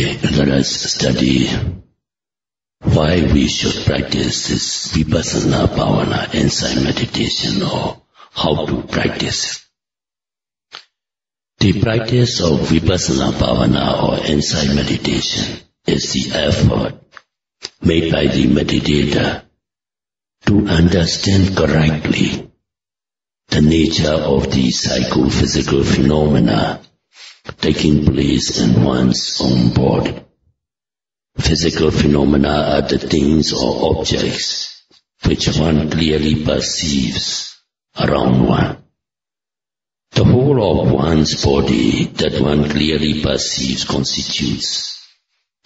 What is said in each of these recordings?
Today, let us study why we should practice this Vipassana Bhavana, insight meditation, or how to practice it. The practice of Vipassana Bhavana or insight meditation is the effort made by the meditator to understand correctly the nature of the psychophysical phenomena taking place in one's own body. Physical phenomena are the things or objects which one clearly perceives around one. The whole of one's body that one clearly perceives constitutes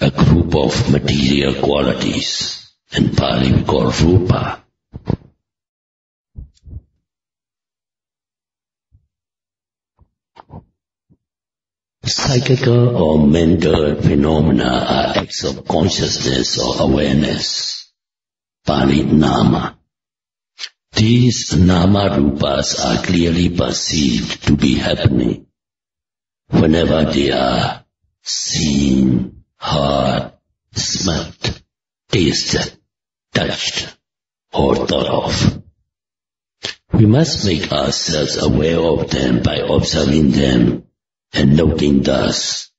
a group of material qualities. In Pali we call rupa. Psychical or mental phenomena are acts of consciousness or awareness, Pali nama. These nama rupas are clearly perceived to be happening whenever they are seen, heard, smelt, tasted, touched, or thought of. We must make ourselves aware of them by observing them and noting thus,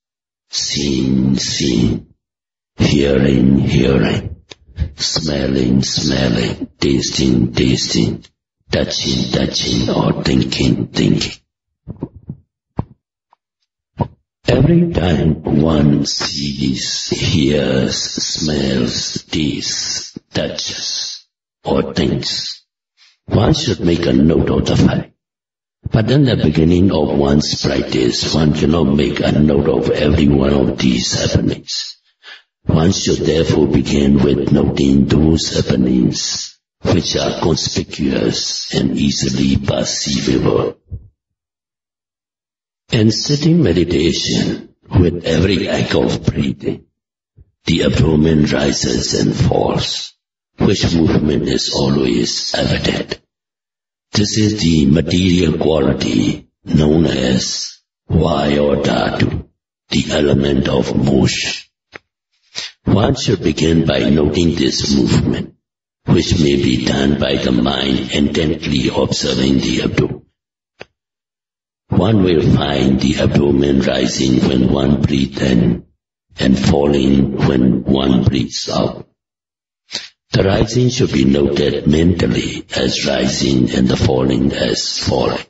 seeing, seeing, hearing, hearing, smelling, smelling, tasting, tasting, touching, touching, or thinking, thinking. Every time one sees, hears, smells, tastes, touches, or thinks, one should make a note of the fact. But in the beginning of one's practice, one cannot make a note of every one of these happenings. One should therefore begin with noting those happenings which are conspicuous and easily perceivable. In sitting meditation, with every act of breathing, the abdomen rises and falls, which movement is always evident. This is the material quality known as Y or Dhatu, the element of motion. One should begin by noting this movement, which may be done by the mind intently observing the abdomen. One will find the abdomen rising when one breathes in and falling when one breathes out. The rising should be noted mentally as rising and the falling as falling.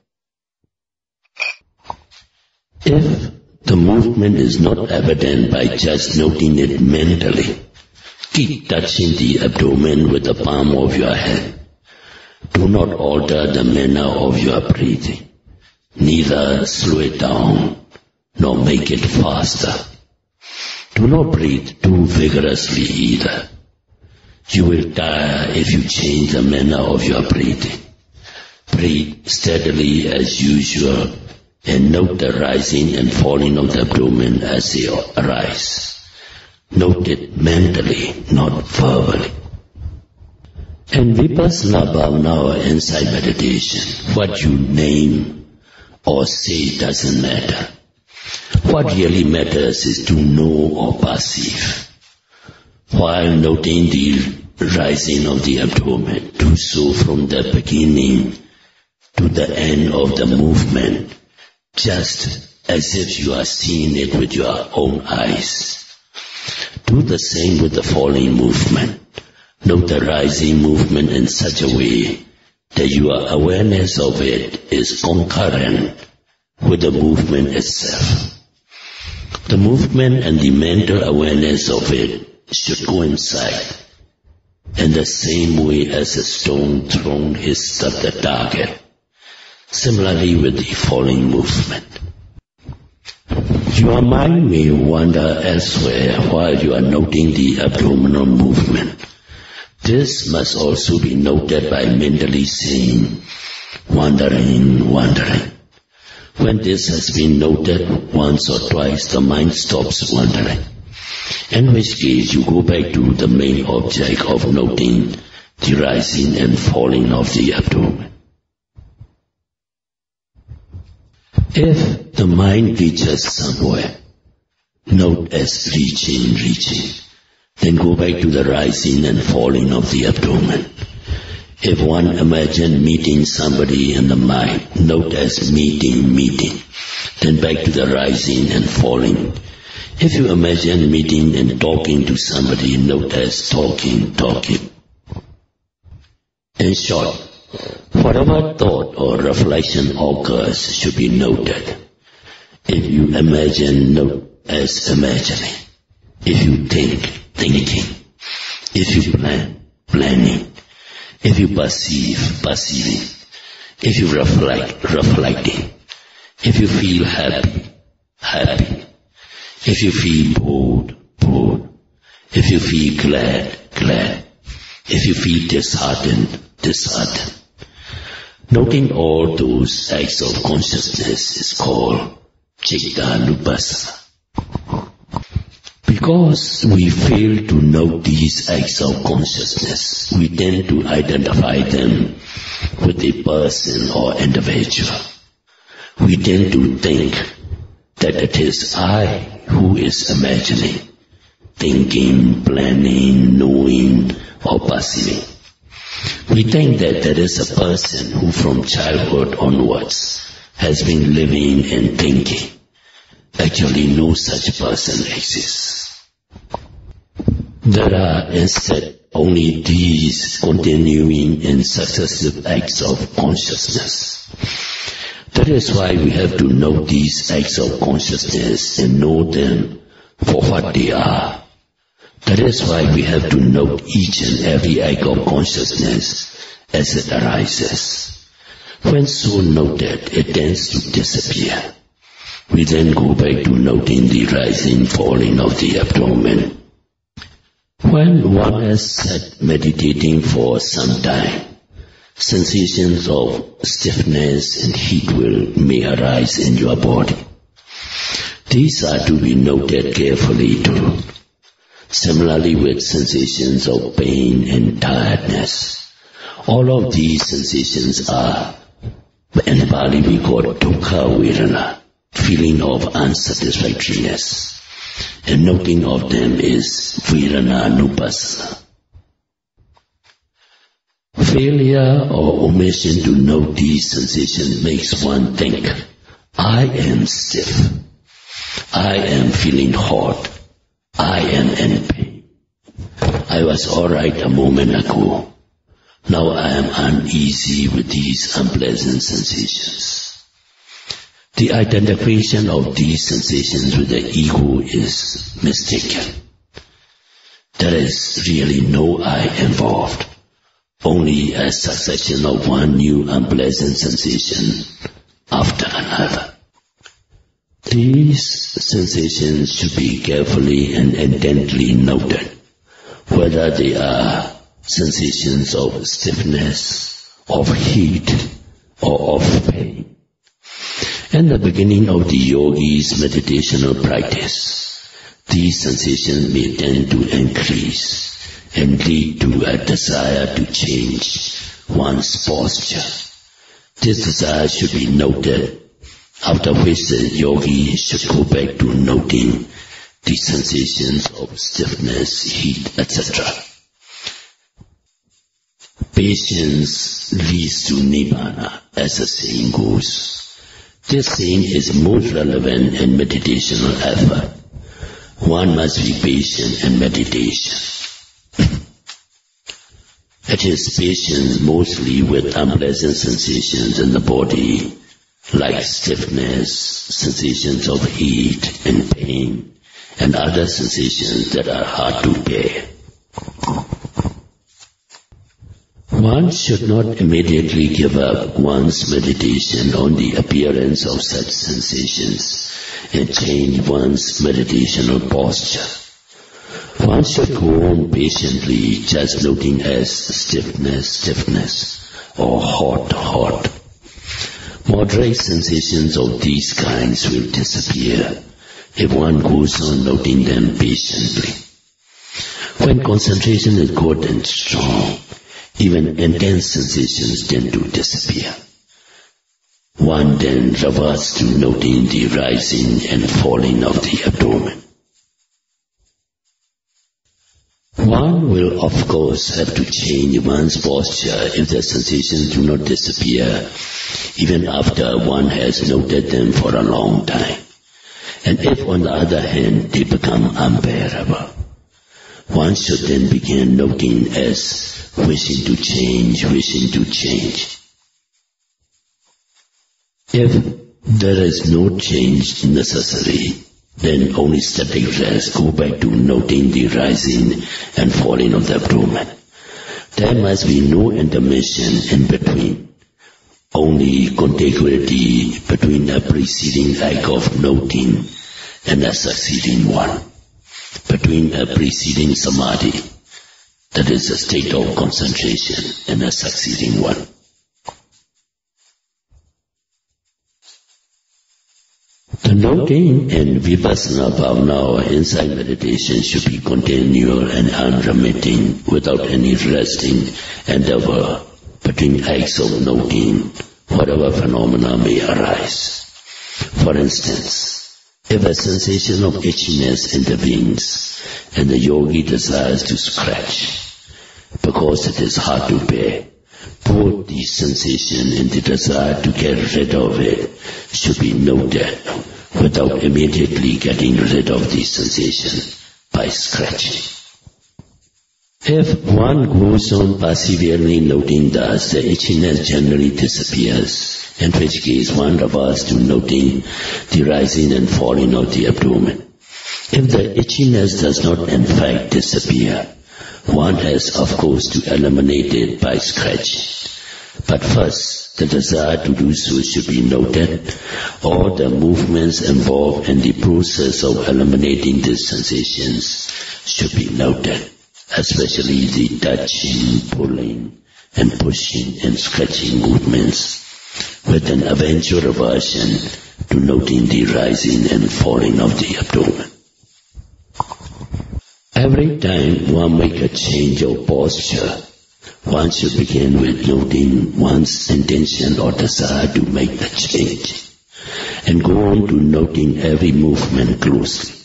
If the movement is not evident by just noting it mentally, keep touching the abdomen with the palm of your hand. Do not alter the manner of your breathing. Neither slow it down nor make it faster. Do not breathe too vigorously either. You will tire if you change the manner of your breathing. Breathe steadily as usual and note the rising and falling of the abdomen as they arise. Note it mentally, not verbally. In Vipassana Bhavana or insight meditation, what you name or say doesn't matter. What really matters is to know or perceive. While noting the rising of the abdomen, do so from the beginning to the end of the movement, just as if you are seeing it with your own eyes. Do the same with the falling movement. Note the rising movement in such a way that your awareness of it is concurrent with the movement itself. The movement and the mental awareness of it should coincide in the same way as a stone thrown hits at the target. Similarly with the falling movement. Your mind may wander elsewhere while you are noting the abdominal movement. This must also be noted by mentally saying, wandering, wandering. When this has been noted once or twice, the mind stops wandering. In which case you go back to the main object of noting the rising and falling of the abdomen. If the mind reaches somewhere, Note as reaching. Then go back to the rising and falling of the abdomen. If one imagine meeting somebody in the mind, note as meeting. Then back to the rising and falling. If you imagine meeting and talking to somebody, note as talking. In short, whatever thought or reflection occurs should be noted. If you imagine, note as imagining. If you think, thinking. If you plan, planning. If you perceive, perceiving. If you reflect, reflecting. If you feel happy, happy. If you feel bored, bored. If you feel glad, glad. If you feel disheartened, disheartened. Noting all those acts of consciousness is called Citta-nupassana. Because we fail to note these acts of consciousness, we tend to identify them with a person or individual. We tend to think that it is I who is imagining, thinking, planning, knowing, or perceiving. We think that there is a person who from childhood onwards has been living and thinking. Actually, no such person exists. There are instead only these continuing and successive acts of consciousness. That is why we have to note these acts of consciousness and know them for what they are. That is why we have to note each and every act of consciousness as it arises. When so noted, it tends to disappear. We then go back to noting the rising, falling of the abdomen. When one has sat meditating for some time, sensations of stiffness and heat may arise in your body. These are to be noted carefully too. Similarly with sensations of pain and tiredness. All of these sensations are, in Pali we call dukkha vedana, feeling of unsatisfactoriness. And noting of them is Vedana-nupassana. Failure or omission to note these sensations makes one think, I am stiff, I am feeling hot, I am in pain. I was alright a moment ago. Now I am uneasy with these unpleasant sensations. The identification of these sensations with the ego is mistaken. There is really no I involved, only a succession of one new unpleasant sensation after another. These sensations should be carefully and intently noted, whether they are sensations of stiffness, of heat, or of pain. In the beginning of the yogi's meditational practice, these sensations may tend to increase and lead to a desire to change one's posture. This desire should be noted, after which the yogi should go back to noting the sensations of stiffness, heat, etc. Patience leads to nibbana, as the saying goes. This saying is most relevant in meditational effort. One must be patient in meditation. It is patience mostly with unpleasant sensations in the body, like stiffness, sensations of heat and pain, and other sensations that are hard to bear. One should not immediately give up one's meditation on the appearance of such sensations and change one's meditational posture. One should go on patiently, just noting as stiffness, or hot. Moderate sensations of these kinds will disappear if one goes on noting them patiently. When concentration is good and strong, even intense sensations tend to disappear. One then reverts to noting the rising and falling of the abdomen. One will of course have to change one's posture if the sensations do not disappear, even after one has noted them for a long time. And if on the other hand they become unbearable, one should then begin noting as wishing to change. If there is no change necessary, then only static rest. Go back to noting the rising and falling of the abdomen. There must be no intermission in between, only contiguity between a preceding act of noting and a succeeding one, between a preceding samadhi, that is a state of concentration, and a succeeding one. The noting and Vipassana Bhavana or insight meditation should be continual and unremitting, without any resting endeavor between acts of noting whatever phenomena may arise. For instance, if a sensation of itchiness intervenes and the yogi desires to scratch because it is hard to bear, both the sensation and the desire to get rid of it should be noted without immediately getting rid of the sensation by scratching. If one goes on perseveringly noting thus, the itchiness generally disappears, in which case one reverts to noting the rising and falling of the abdomen. If the itchiness does not in fact disappear, one has of course to eliminate it by scratching. But first, the desire to do so should be noted, or the movements involved in the process of eliminating these sensations should be noted, especially the touching, pulling, and pushing and scratching movements, with an eventual reversion to noting the rising and falling of the abdomen. Every time one makes a change of posture, one should begin with noting one's intention or desire to make the change, and go on to noting every movement closely.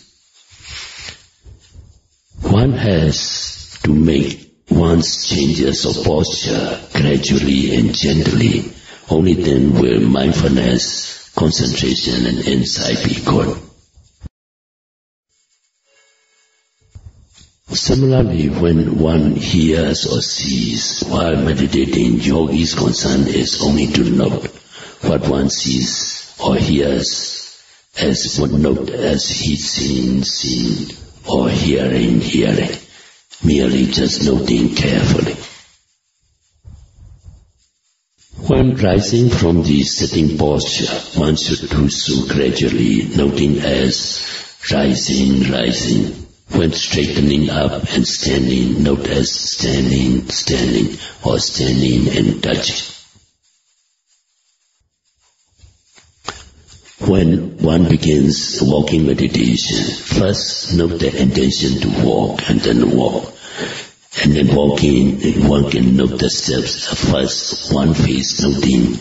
One has to make one's changes of posture gradually and gently. Only then will mindfulness, concentration, and insight be good. Similarly, when one hears or sees while meditating, yogi's concern is only to note what one sees or hears, as one note as he's seen, or hearing, merely just noting carefully. When rising from the sitting posture, one should do so gradually, noting as rising. When straightening up and standing, note as standing, or standing and touching. When one begins walking meditation, first note the intention to walk and then walk. And then walking, one can note the steps. First, one face noting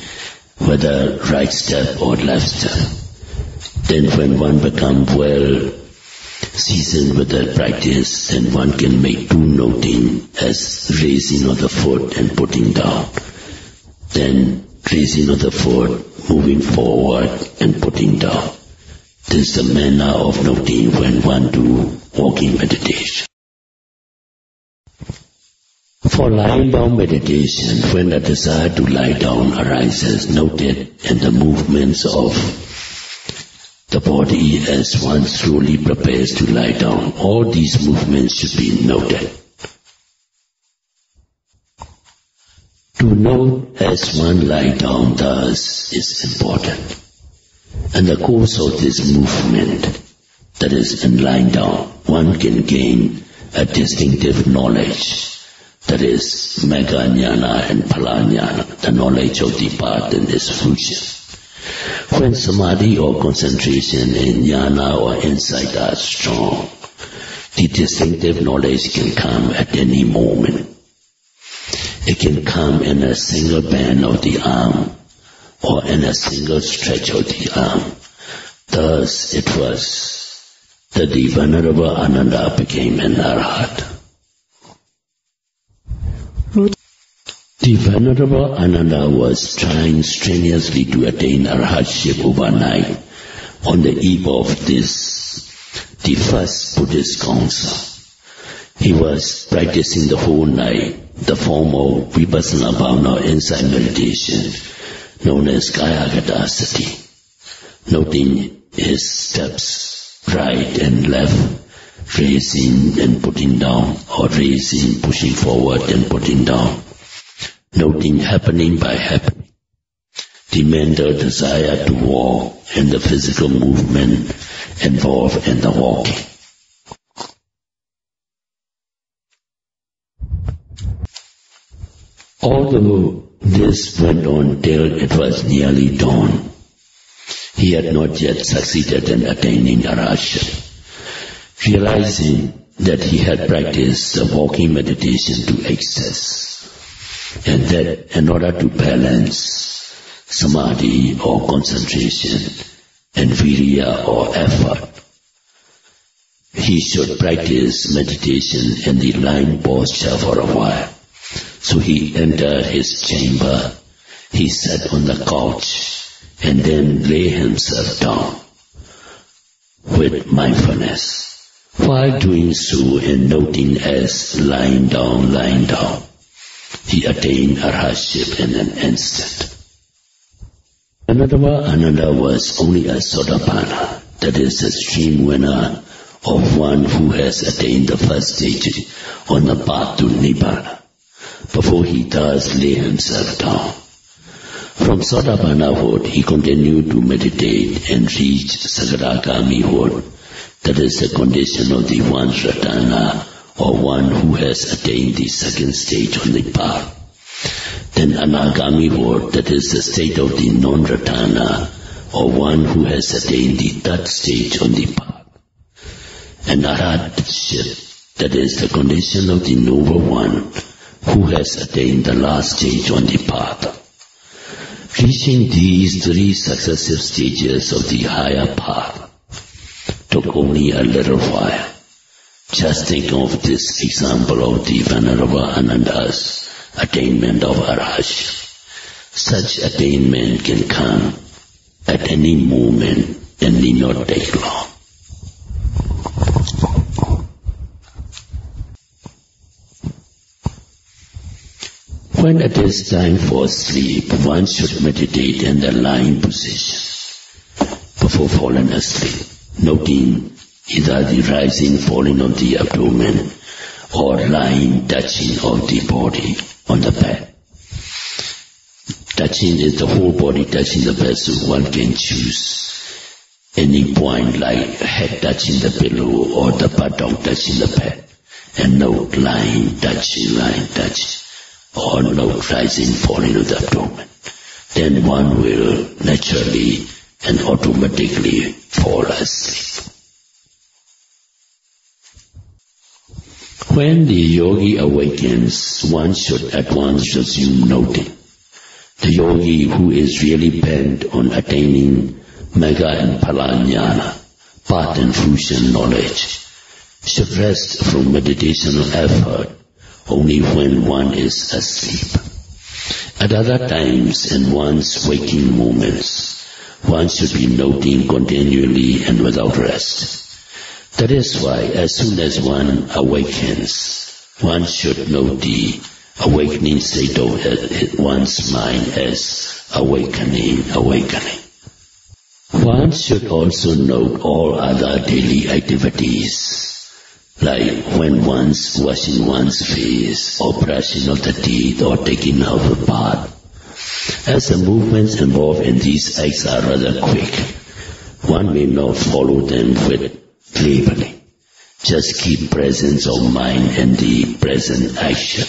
whether right step or left step. Then when one becomes well seasoned with that practice, then one can make two noting as raising of the foot and putting down. Then raising of the foot, moving forward and putting down. This is the manner of noting when one do walking meditation. For lying down meditation, when the desire to lie down arises, note it in the movements of the body as one slowly prepares to lie down. All these movements should be noted. To note as one lie down thus is important. In the course of this movement, that is in lying down, one can gain a distinctive knowledge. That is mega jnana and phala jnana, the knowledge of the path and its fruition. When samadhi or concentration in jnana or insight are strong, the distinctive knowledge can come at any moment. It can come in a single bend of the arm or in a single stretch of the arm. Thus it was that the Venerable Ananda became an arhat. The Venerable Ananda was trying strenuously to attain arhatship overnight on the eve of this, the first Buddhist council. He was practicing the whole night the form of Vipassana Bhavana insight meditation known as Kayagata Sati, noting his steps right and left, raising and putting down, or raising, pushing forward and putting down, noting happening by happening, the mental desire to walk and the physical movement involved in the walking. Although this went on till it was nearly dawn, he had not yet succeeded in attaining arhatship. Realizing that he had practiced the walking meditation to excess, and that in order to balance samadhi or concentration and virya or effort, he should practice meditation in the lying posture for a while. So he entered his chamber, he sat on the couch, and then lay himself down with mindfulness. While doing so and noting as lying down, he attained arhatship in an instant. Venerable Ananda was only a Sotapanna, that is the extreme winner of one who has attained the first stage on the path to Nibbana, before he thus lay himself down. From Sotapannahood he continued to meditate and reach Sagadagamihood, that is the condition of the one Ratana, or one who has attained the second stage on the path. Then Anagamihood, that is the state of the non-Ratana, or one who has attained the third stage on the path. And Arhatship, that is the condition of the noble one who has attained the last stage on the path. Reaching these three successive stages of the higher path took only a little while. Just think of this example of the Venerable Ananda's attainment of arhatship. Such attainment can come at any moment and need not take long. When it is time for sleep, one should meditate in the lying position before falling asleep, noting either the rising, falling of the abdomen or lying, touching of the body on the bed. Touching is the whole body touching the bed, so one can choose any point like head touching the pillow or the buttock touching the bed, and note lying, touching, or note rising, falling of the abdomen. Then one will naturally and automatically fall asleep. When the yogi awakens, one should at once resume noting. The yogi who is really bent on attaining mega and phalajnana, path and fruition knowledge, should rest from meditational effort only when one is asleep. At other times, in one's waking moments, one should be noting continually and without rest. That is why, as soon as one awakens, one should note the awakening state of one's mind as awakening. One should also note all other daily activities, like when one's washing one's face, or brushing of the teeth, or taking of a bath. As the movements involved in these acts are rather quick, one may not follow them with labeling. Just keep presence of mind in the present action.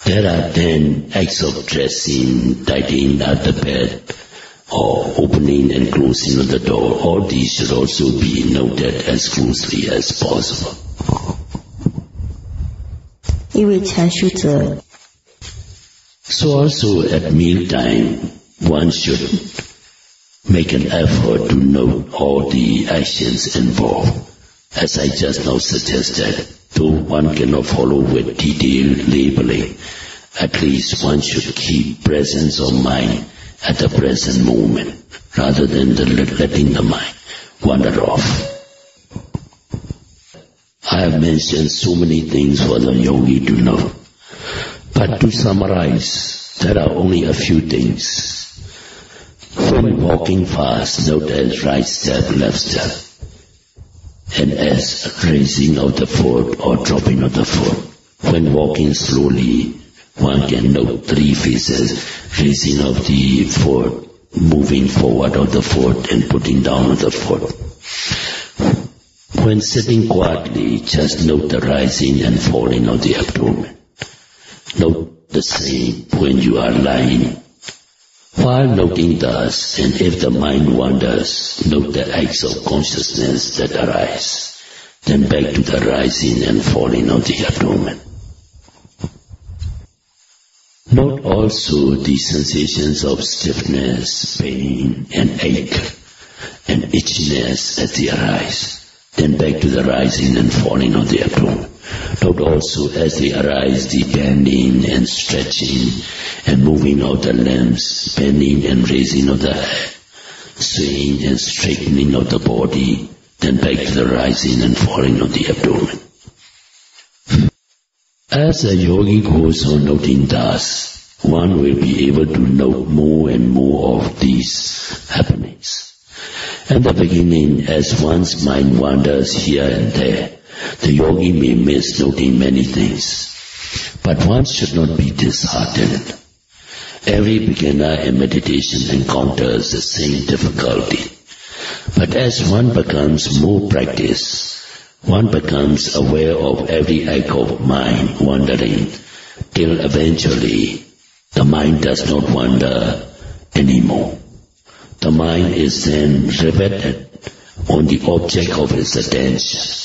There are then acts of dressing, tidying up the bed, or opening and closing of the door. All these should also be noted as closely as possible. 一位禅师者 So also at mealtime, one should make an effort to note all the actions involved. As I just now suggested, though one cannot follow with detailed labeling, At least one should keep presence of mind at the present moment, rather than letting the mind wander off. I have mentioned so many things for the yogi to know, but to summarize, there are only a few things. When walking fast, note as right step, left step, and as raising of the foot or dropping of the foot. When walking slowly, one can note 3 phases: raising of the foot, moving forward of the foot, and putting down of the foot. When sitting quietly, just note the rising and falling of the abdomen. Note the same when you are lying. While noting thus, and if the mind wanders, note the acts of consciousness that arise, then back to the rising and falling of the abdomen. Note also the sensations of stiffness, pain, and ache, and itchiness as they arise, then back to the rising and falling of the abdomen. Note also as they arise the bending and stretching and moving of the limbs, bending and raising of the head, swaying and straightening of the body, then back to the rising and falling of the abdomen. As a yogi goes on noting thus, one will be able to note more and more of these happenings. At the beginning, as one's mind wanders here and there, the yogi may miss noting many things, but one should not be disheartened. Every beginner in meditation encounters the same difficulty, but as one becomes more practiced, one becomes aware of every act of mind wandering, till eventually the mind does not wander anymore. The mind is then riveted on the object of its attention.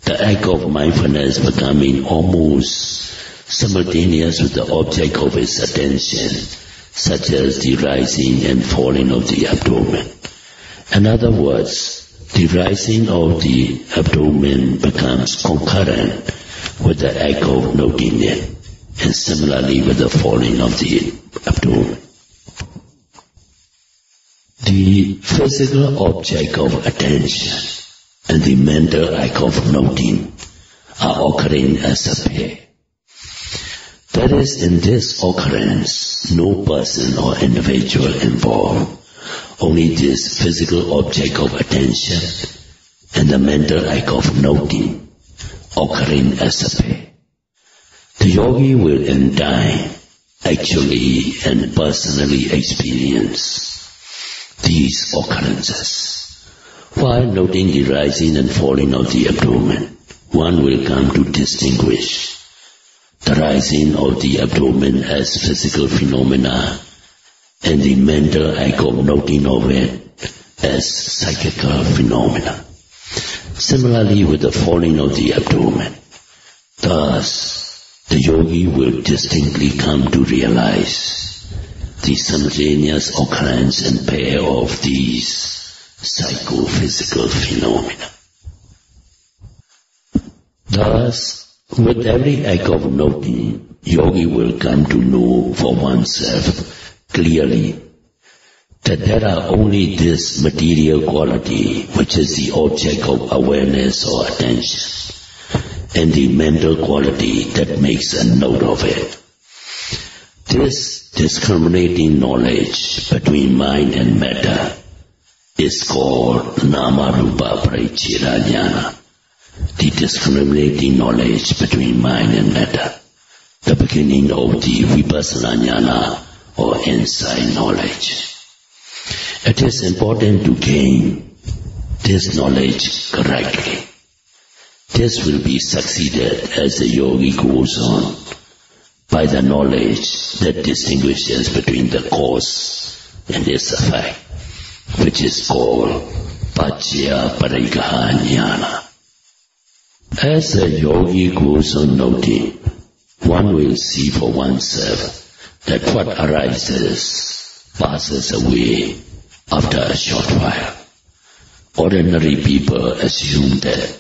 The act of mindfulness becoming almost simultaneous with the object of its attention, such as the rising and falling of the abdomen. In other words, the rising of the abdomen becomes concurrent with the act of noting it, and similarly with the falling of the abdomen. The physical object of attention and the mental act of noting are occurring as a pair. There is in this occurrence no person or individual involved, only this physical object of attention and the mental act of noting occurring as a pair. The yogi will in time actually and personally experience these occurrences. While noting the rising and falling of the abdomen, one will come to distinguish the rising of the abdomen as physical phenomena and the mental act of noting of it as psychical phenomena. Similarly with the falling of the abdomen. Thus, the yogi will distinctly come to realize the simultaneous occurrence and pair of these psychophysical phenomena. Thus, with every act of noting, yogi will come to know for oneself clearly that there are only this material quality which is the object of awareness or attention, and the mental quality that makes a note of it. This discriminating knowledge between mind and matter is called Nama-Rupa Parichira Jnana, the discriminating knowledge between mind and matter, the beginning of the Vipassana Jnana or insight knowledge. It is important to gain this knowledge correctly. This will be succeeded as the yogi goes on by the knowledge that distinguishes between the cause and its effect, which is called Pacchaya Parigaha Jnana. As the yogi goes on noting, one will see for oneself that what arises passes away after a short while. Ordinary people assume that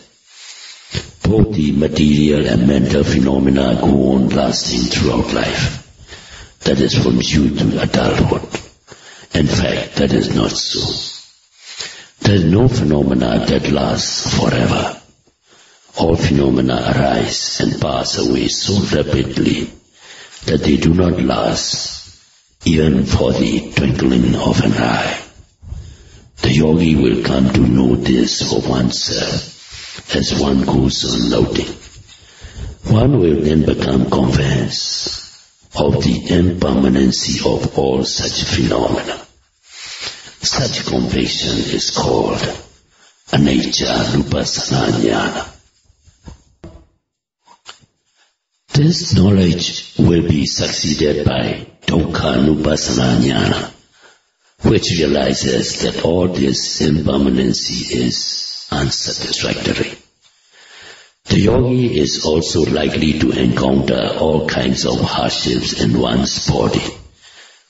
Both the material and mental phenomena go on lasting throughout life. That is from youth to adulthood. In fact, that is not so. There is no phenomena that lasts forever. All phenomena arise and pass away so rapidly that they do not last even for the twinkling of an eye. The yogi will come to know this for oneself as one goes on noting. One will then become convinced of the impermanency of all such phenomena. Such conviction is called anicca nupassana jnana. This knowledge will be succeeded by dukkha nupassana jnana, which realizes that all this impermanency is unsatisfactory. The yogi is also likely to encounter all kinds of hardships in one's body,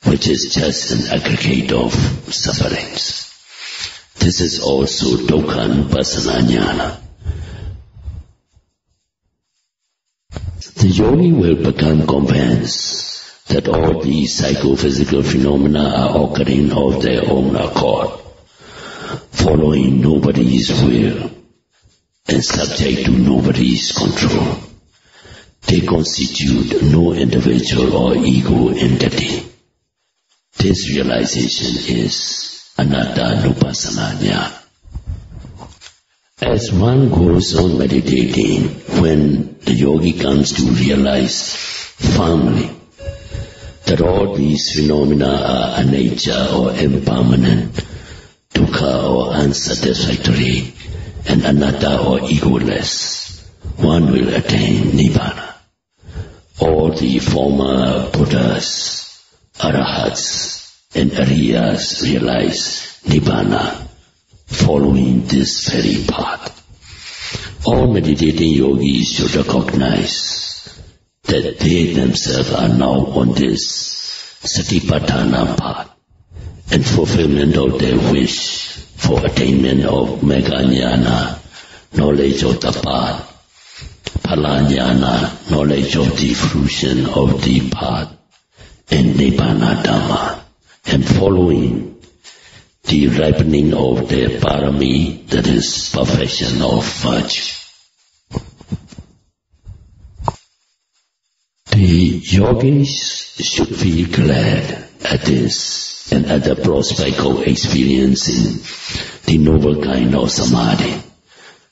which is just an aggregate of sufferings. This is also dukkha nupassana jnana. The yogi will become convinced that all these psychophysical phenomena are occurring of their own accord, following nobody's will and subject to nobody's control. They constitute no individual or ego entity. This realization is anatta nupassana jnana. As one goes on meditating, when the yogi comes to realize firmly that all these phenomena are anicca or impermanent, dukkha or unsatisfactory, and anatta or egoless, one will attain nibbana. All the former Buddhas, Arahats, and Ariyas realize nibbana following this very path. All meditating yogis should recognize that they themselves are now on this satipatthana path, and fulfillment of their wish for attainment of mega jnana, knowledge of the path, phala jnana, knowledge of the fruition of the path, and nibbana dhamma, and following the ripening of their parami, that is perfection of virtue. The yogis should feel glad at this and at the prospect of experiencing the noble kind of samadhi,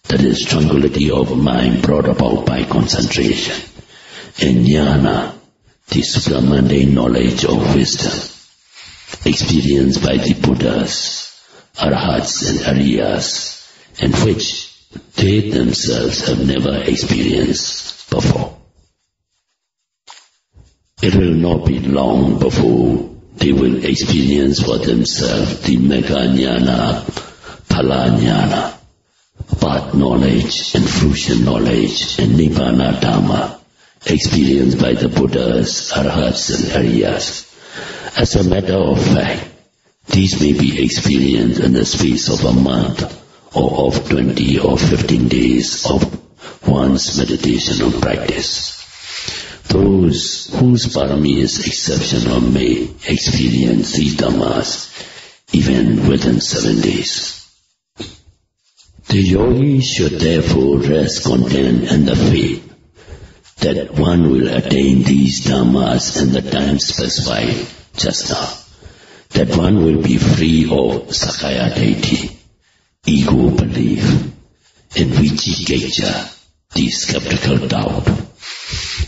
that is tranquility of mind brought about by concentration, and jnana, the supramundane knowledge of wisdom, experienced by the Buddhas, Arahats and Ariyas, and which they themselves have never experienced before. It will not be long before they will experience for themselves the mega jnana, phala jnana, path knowledge and fruition knowledge, and nibbana dhamma, experienced by the Buddhas, Arahats and Ariyas. As a matter of fact, these may be experienced in the space of a month or of 20 or 15 days of one's meditational practice. Those whose parami is exceptional may experience these dhammas even within 7 days. The yogi should therefore rest content in the faith that one will attain these dhammas in the time specified just now, that one will be free of sakaya deity, ego belief, and vicikiccha, the skeptical doubt,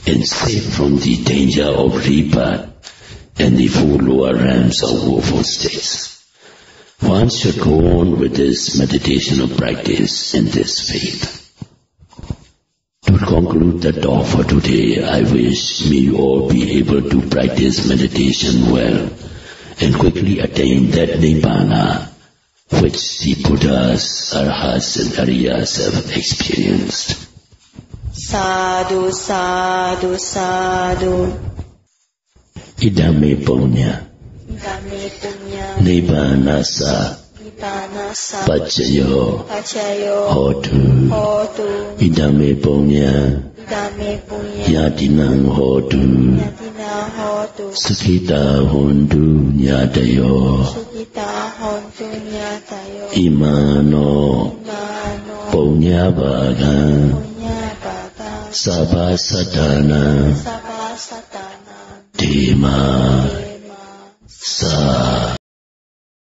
and safe from the danger of rebirth and the 4 lower realms of woeful states. One should go on with this meditational practice in this faith. To conclude the talk for today, I wish may you all be able to practice meditation well and quickly attain that nibbana which the Buddhas, Arahats and Ariyas have experienced. Sadhu, sadhu, sadhu. Idame punya. Idame punya. Nibbanasa. Tanasa Pacayo Pacayo Hotu Hotu Idame Punya Idame Punya Yatinang Hotu Yatina Hotu Sukita Hontu Nyatayo Sukita Hontu Nyatayo Imano Imano Punya Bagan Punya Bagan Sabasatana Sabasatana Dima